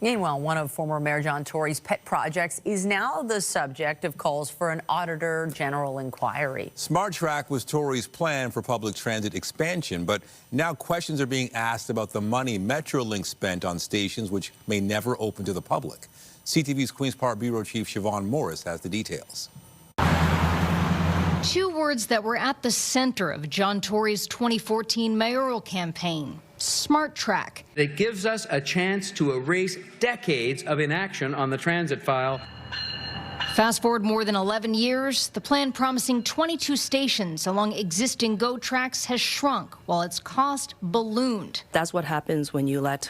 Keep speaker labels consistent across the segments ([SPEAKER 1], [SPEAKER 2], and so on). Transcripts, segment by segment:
[SPEAKER 1] Meanwhile, one of former Mayor John Tory's pet projects is now the subject of calls for an Auditor General inquiry.
[SPEAKER 2] SmartTrack was Tory's plan for public transit expansion, but now questions are being asked about the money Metrolinx spent on stations which may never open to the public. CTV's Queen's Park Bureau Chief Siobhan Morris has the details.
[SPEAKER 3] Two words that were at the center of John Tory's 2014 mayoral campaign: SmartTrack.
[SPEAKER 4] It gives us a chance to erase decades of inaction on the transit file.
[SPEAKER 3] Fast forward more than 11 years, the plan promising 22 stations along existing GO tracks has shrunk while its cost ballooned.
[SPEAKER 5] That's what happens when you let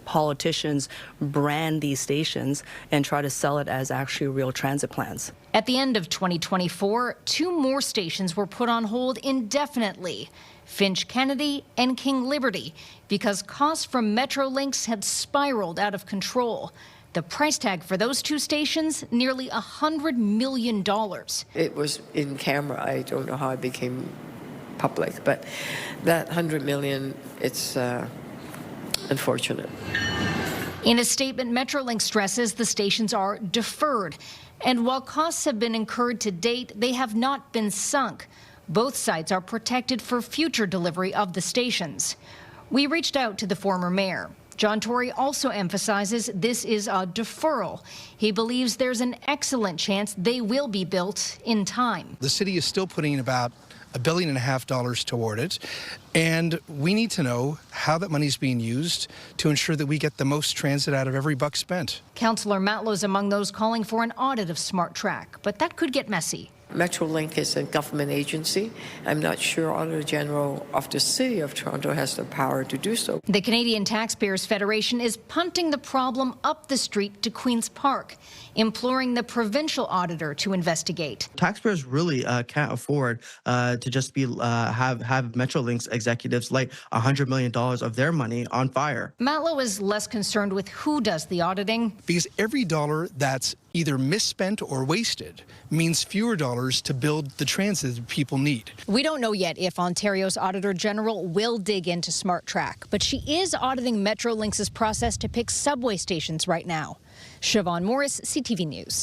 [SPEAKER 5] politicians brand these stations and try to sell it as actually real transit plans.
[SPEAKER 3] At the end of 2024, two more stations were put on hold indefinitely: Finch Kennedy and King Liberty, because costs from Metrolinx had spiraled out of control. The price tag for those two stations, nearly $100 million.
[SPEAKER 6] It was in camera. I don't know how it became public, but that $100 million, it's unfortunate.
[SPEAKER 3] In a statement, Metrolinx stresses the stations are deferred. And while costs have been incurred to date, they have not been sunk. Both sites are protected for future delivery of the stations. We reached out to the former mayor. John Tory also emphasizes this is a deferral. He believes there's an excellent chance they will be built in time.
[SPEAKER 7] The city is still putting about $1.5 billion toward it, and we need to know how that money is being used to ensure that we get the most transit out of every buck spent.
[SPEAKER 3] Councillor Matlow is among those calling for an audit of SmartTrack, but that could get messy.
[SPEAKER 6] Metrolinx is a government agency. I'm not sure Auditor General of the City of Toronto has the power to do so.
[SPEAKER 3] The Canadian Taxpayers Federation is punting the problem up the street to Queen's Park, imploring the provincial auditor to investigate.
[SPEAKER 8] Taxpayers really can't afford to just be have Metrolinx executives light $100 million of their money on fire.
[SPEAKER 3] Matlow is less concerned with who does the auditing.
[SPEAKER 7] Because every dollar that's either misspent or wasted means fewer dollars to build the transit that people need.
[SPEAKER 3] We don't know yet if Ontario's Auditor General will dig into SmartTrack, but she is auditing Metrolinx's process to pick subway stations right now. Siobhan Morris, CTV News.